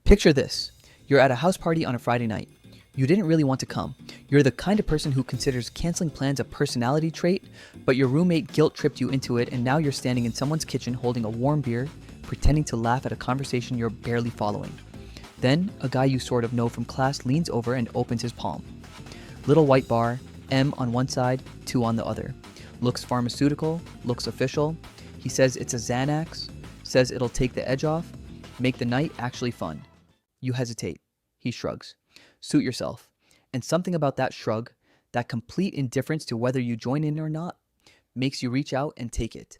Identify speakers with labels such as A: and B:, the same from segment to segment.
A: Picture this. You're at a house party on a Friday night. You didn't really want to come. You're the kind of person who considers canceling plans a personality trait, but your roommate guilt tripped you into it, and now you're standing in someone's kitchen holding a warm beer, pretending to laugh at a conversation you're barely following. Then, a guy you sort of know from class leans over and opens his palm. Little white bar, M on one side, 2 on the other. Looks pharmaceutical, looks official. He says it's a Xanax, says it'll take the edge off, make the night actually fun. You hesitate. He shrugs. Suit yourself. And something about that shrug, that complete indifference to whether you join in or not, makes you reach out and take it.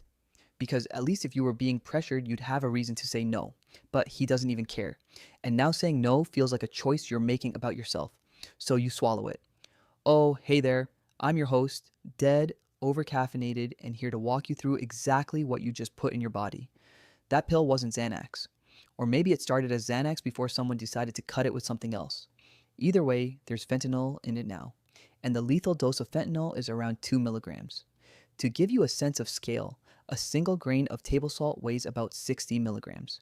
A: Because at least if you were being pressured, you'd have a reason to say no. But he doesn't even care. And now saying no feels like a choice you're making about yourself. So you swallow it. Oh, hey there. I'm your host, dead, overcaffeinated, and here to walk you through exactly what you just put in your body. That pill wasn't Xanax. Or maybe it started as Xanax before someone decided to cut it with something else. Either way, there's fentanyl in it now. And the lethal dose of fentanyl is around 2 milligrams. To give you a sense of scale, a single grain of table salt weighs about 60 milligrams.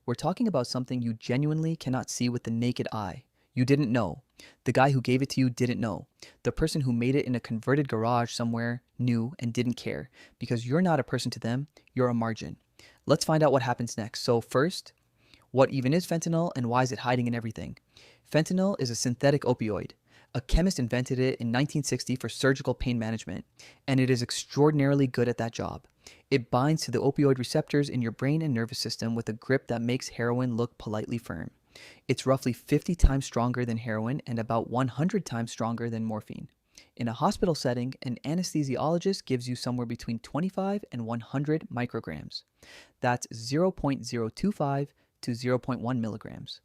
A: We're talking about something you genuinely cannot see with the naked eye. You didn't know. The guy who gave it to you didn't know. The person who made it in a converted garage somewhere knew and didn't care. Because you're not a person to them, you're a margin. Let's find out what happens next. So first, what even is fentanyl and why is it hiding in everything? Fentanyl is a synthetic opioid. A chemist invented it in 1960 for surgical pain management, and it is extraordinarily good at that job. It binds to the opioid receptors in your brain and nervous system with a grip that makes heroin look politely firm. It's roughly 50 times stronger than heroin and about 100 times stronger than morphine. In a hospital setting, an anesthesiologist gives you somewhere between 25 and 100 micrograms. That's 0.025 to zero point 0.1 milligrams.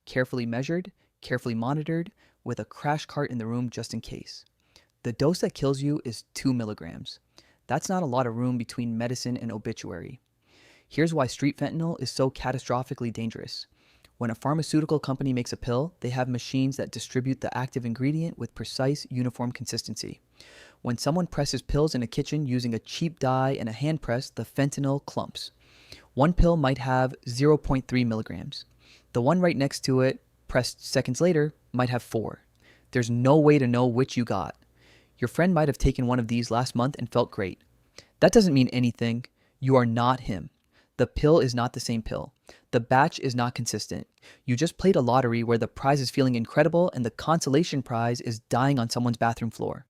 A: Carefully measured, carefully monitored, with a crash cart in the room just in case. The dose that kills you is 2 milligrams. That's not a lot of room between medicine and obituary. Here's why street fentanyl is so catastrophically dangerous. When a pharmaceutical company makes a pill, they have machines that distribute the active ingredient with precise, uniform consistency. When someone presses pills in a kitchen using a cheap dye and a hand press, the fentanyl clumps. One pill might have 0.3 milligrams. The one right next to it, pressed seconds later, might have 4. There's no way to know which you got. Your friend might have taken one of these last month and felt great. That doesn't mean anything. You are not him. The pill is not the same pill. The batch is not consistent. You just played a lottery where the prize is feeling incredible and the consolation prize is dying on someone's bathroom floor.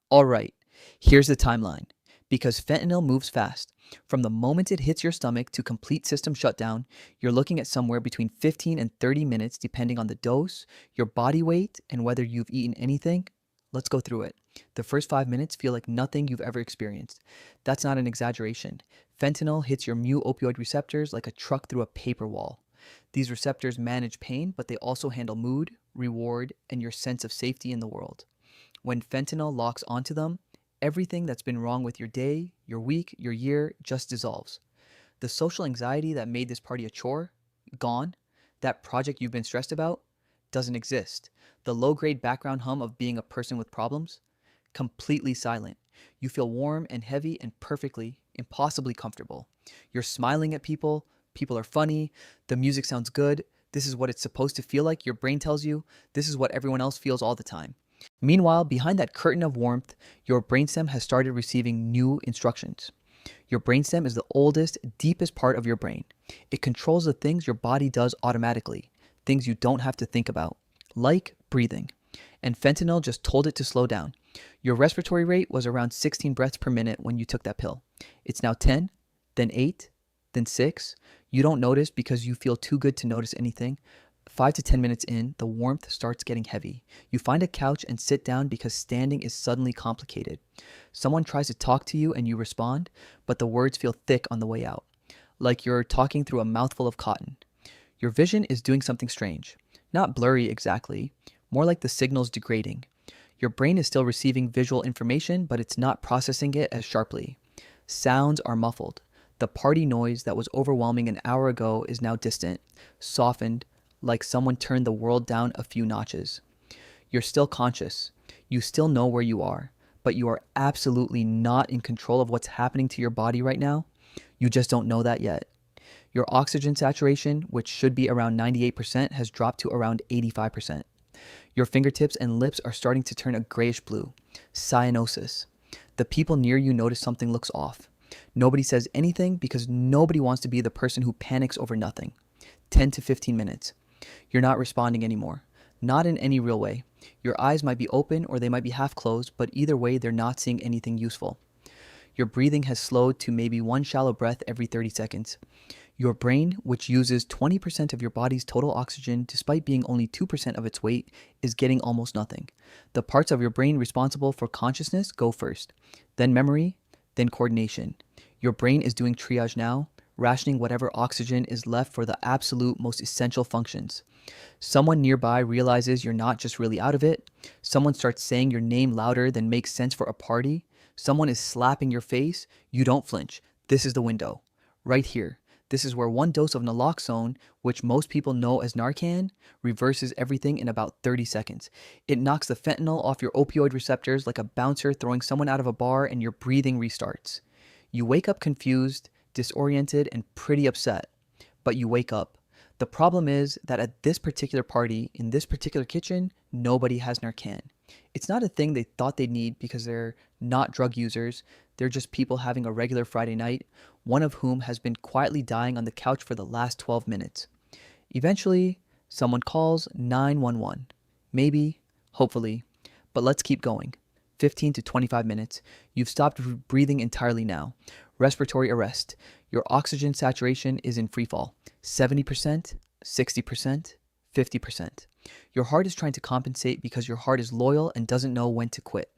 A: All right, here's the timeline. Because fentanyl moves fast. From the moment it hits your stomach to complete system shutdown, you're looking at somewhere between 15 and 30 minutes depending on the dose, your body weight, and whether you've eaten anything. Let's go through it. The first 5 minutes feel like nothing you've ever experienced. That's not an exaggeration. Fentanyl hits your mu opioid receptors like a truck through a paper wall. These receptors manage pain, but they also handle mood, reward, and your sense of safety in the world. When fentanyl locks onto them, everything that's been wrong with your day, your week, your year just dissolves. The social anxiety that made this party a chore, gone. That project you've been stressed about, doesn't exist. The low-grade background hum of being a person with problems, completely silent. You feel warm and heavy and perfectly, impossibly comfortable. You're smiling at people, people are funny, the music sounds good, this is what it's supposed to feel like, your brain tells you, this is what everyone else feels all the time. Meanwhile, behind that curtain of warmth, your brainstem has started receiving new instructions. Your brainstem is the oldest, deepest part of your brain. It controls the things your body does automatically, things you don't have to think about, like breathing. And fentanyl just told it to slow down. Your respiratory rate was around 16 breaths per minute when you took that pill. It's now 10, then 8, then 6. You don't notice because you feel too good to notice anything. 5 to 10 minutes in, the warmth starts getting heavy. You find a couch and sit down because standing is suddenly complicated. Someone tries to talk to you and you respond, but the words feel thick on the way out, like you're talking through a mouthful of cotton. Your vision is doing something strange. Not blurry exactly, more like the signal's degrading. Your brain is still receiving visual information, but it's not processing it as sharply. Sounds are muffled. The party noise that was overwhelming an hour ago is now distant, softened, like someone turned the world down a few notches. You're still conscious. You still know where you are, but you are absolutely not in control of what's happening to your body right now. You just don't know that yet. Your oxygen saturation, which should be around 98%, has dropped to around 85%. Your fingertips and lips are starting to turn a grayish blue. Cyanosis. The people near you notice something looks off. Nobody says anything because nobody wants to be the person who panics over nothing. 10 to 15 minutes. You're not responding anymore. Not in any real way. Your eyes might be open or they might be half closed, but either way, they're not seeing anything useful. Your breathing has slowed to maybe one shallow breath every 30 seconds. Your brain, which uses 20% of your body's total oxygen despite being only 2% of its weight, is getting almost nothing. The parts of your brain responsible for consciousness go first, then memory, then coordination. Your brain is doing triage now, rationing whatever oxygen is left for the absolute most essential functions. Someone nearby realizes you're not just really out of it. Someone starts saying your name louder than makes sense for a party. Someone is slapping your face. You don't flinch. This is the window. Right here. This is where one dose of naloxone, which most people know as Narcan, reverses everything in about 30 seconds. It knocks the fentanyl off your opioid receptors like a bouncer throwing someone out of a bar, and your breathing restarts. You wake up confused, disoriented, and pretty upset. But you wake up. The problem is that at this particular party, in this particular kitchen, nobody has Narcan. It's not a thing they thought they'd need because they're not drug users. They're just people having a regular Friday night, one of whom has been quietly dying on the couch for the last 12 minutes. Eventually, someone calls 911. Maybe, hopefully, but let's keep going. 15 to 25 minutes. You've stopped breathing entirely now. Respiratory arrest. Your oxygen saturation is in freefall. 70%, 60%, 50%. Your heart is trying to compensate because your heart is loyal and doesn't know when to quit.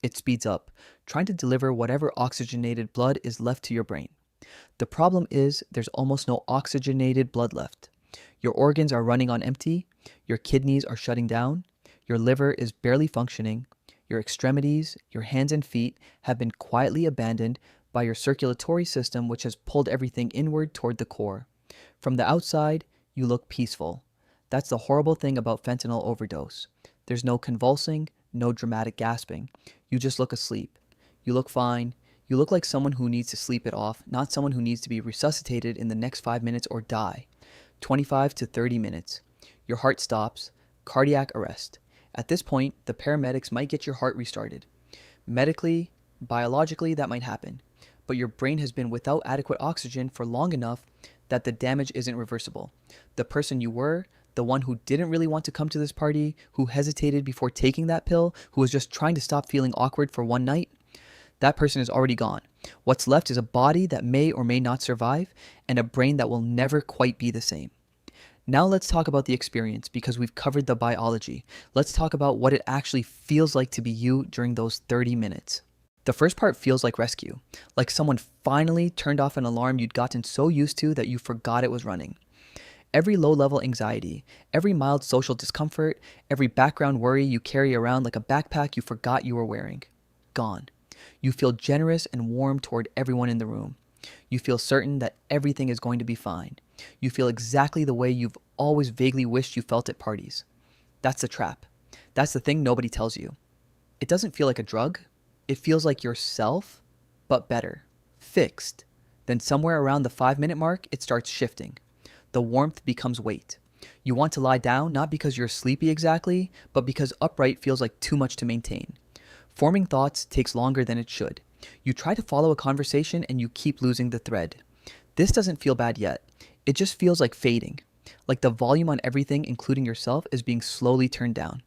A: It speeds up, trying to deliver whatever oxygenated blood is left to your brain. The problem is there's almost no oxygenated blood left. Your organs are running on empty, your kidneys are shutting down, your liver is barely functioning, your extremities, your hands and feet have been quietly abandoned by your circulatory system, which has pulled everything inward toward the core. From the outside, you look peaceful. That's the horrible thing about fentanyl overdose. There's no convulsing, no dramatic gasping. You just look asleep. You look fine. You look like someone who needs to sleep it off, not someone who needs to be resuscitated in the next 5 minutes or die. 25 to 30 minutes. Your heart stops. Cardiac arrest. At this point, the paramedics might get your heart restarted. Medically, biologically, that might happen. But your brain has been without adequate oxygen for long enough that the damage isn't reversible. The person you were, the one who didn't really want to come to this party, who hesitated before taking that pill, who was just trying to stop feeling awkward for one night, that person is already gone. What's left is a body that may or may not survive and a brain that will never quite be the same. Now let's talk about the experience because we've covered the biology. Let's talk about what it actually feels like to be you during those 30 minutes. The first part feels like rescue, like someone finally turned off an alarm you'd gotten so used to that you forgot it was running. Every low-level anxiety, every mild social discomfort, every background worry you carry around like a backpack you forgot you were wearing. Gone. You feel generous and warm toward everyone in the room. You feel certain that everything is going to be fine. You feel exactly the way you've always vaguely wished you felt at parties. That's the trap. That's the thing nobody tells you. It doesn't feel like a drug. It feels like yourself, but better. Fixed. Then somewhere around the 5-minute mark, it starts shifting. The warmth becomes weight. You want to lie down, not because you're sleepy exactly, but because upright feels like too much to maintain. Forming thoughts takes longer than it should. You try to follow a conversation and you keep losing the thread. This doesn't feel bad yet. It just feels like fading. Like the volume on everything, including yourself, is being slowly turned down.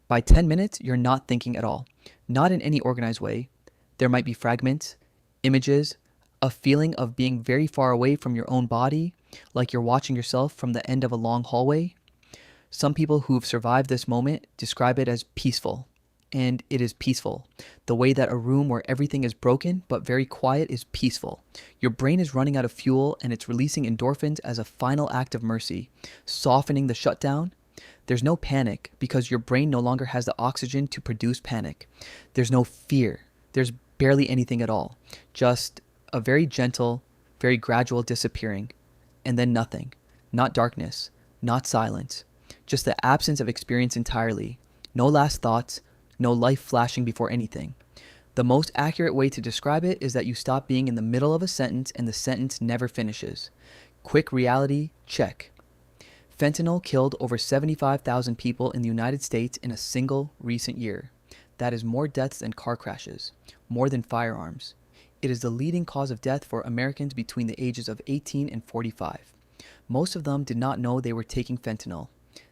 A: By 10 minutes, you're not thinking at all. Not in any organized way. There might be fragments, images, a feeling of being very far away from your own body, like you're watching yourself from the end of a long hallway. Some people who've survived this moment describe it as peaceful. And it is peaceful. The way that a room where everything is broken but very quiet is peaceful. Your brain is running out of fuel and it's releasing endorphins as a final act of mercy, softening the shutdown. There's no panic because your brain no longer has the oxygen to produce panic. There's no fear. There's barely anything at all. Just a very gentle, very gradual disappearing. And then nothing. Not darkness. Not silence. Just the absence of experience entirely. No last thoughts. No life flashing before anything. The most accurate way to describe it is that you stop being in the middle of a sentence and the sentence never finishes. Quick reality check. Fentanyl killed over 75,000 people in the United States in a single recent year. That is more deaths than car crashes, more than firearms. It is the leading cause of death for Americans between the ages of 18 and 45. Most of them did not know they were taking fentanyl.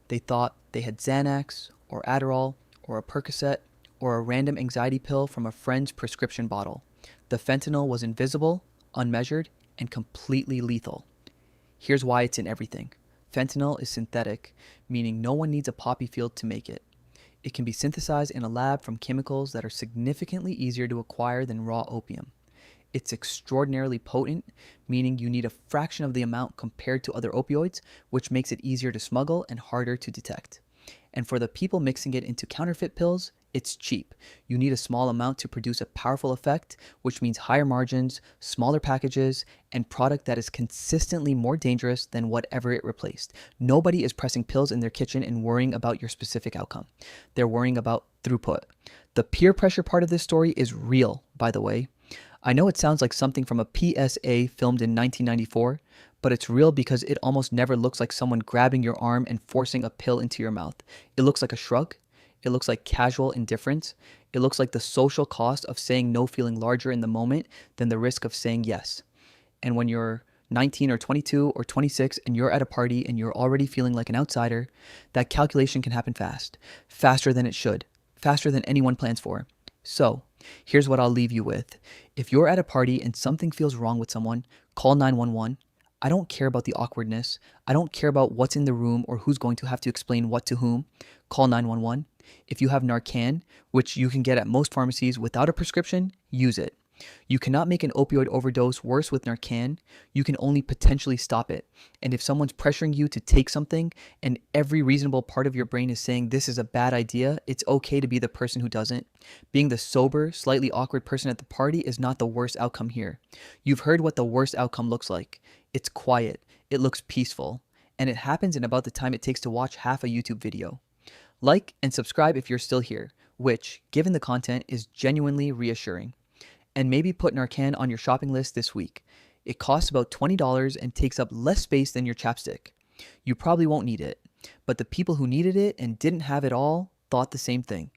A: They thought they had Xanax, or Adderall, or a Percocet, or a random anxiety pill from a friend's prescription bottle. The fentanyl was invisible, unmeasured, and completely lethal. Here's why it's in everything. Fentanyl is synthetic, meaning no one needs a poppy field to make it. It can be synthesized in a lab from chemicals that are significantly easier to acquire than raw opium. It's extraordinarily potent, meaning you need a fraction of the amount compared to other opioids, which makes it easier to smuggle and harder to detect. And for the people mixing it into counterfeit pills, it's cheap. You need a small amount to produce a powerful effect, which means higher margins, smaller packages, and product that is consistently more dangerous than whatever it replaced. Nobody is pressing pills in their kitchen and worrying about your specific outcome. They're worrying about throughput. The peer pressure part of this story is real, by the way. I know it sounds like something from a PSA filmed in 1994, but it's real because it almost never looks like someone grabbing your arm and forcing a pill into your mouth. It looks like a shrug. It looks like casual indifference. It looks like the social cost of saying no feeling larger in the moment than the risk of saying yes. And when you're 19 or 22 or 26 and you're at a party and you're already feeling like an outsider, that calculation can happen fast. Faster than it should. Faster than anyone plans for. So, here's what I'll leave you with. If you're at a party and something feels wrong with someone, call 911. I don't care about the awkwardness. I don't care about what's in the room or who's going to have to explain what to whom. Call 911. If you have Narcan, which you can get at most pharmacies without a prescription, use it. You cannot make an opioid overdose worse with Narcan. You can only potentially stop it. And if someone's pressuring you to take something and every reasonable part of your brain is saying this is a bad idea, it's okay to be the person who doesn't. Being the sober, slightly awkward person at the party is not the worst outcome here. You've heard what the worst outcome looks like. It's quiet. It looks peaceful. And it happens in about the time it takes to watch half a YouTube video. Like and subscribe if you're still here, which, given the content, is genuinely reassuring. And maybe put Narcan on your shopping list this week. It costs about $20 and takes up less space than your chapstick. You probably won't need it, but the people who needed it and didn't have it all thought the same thing.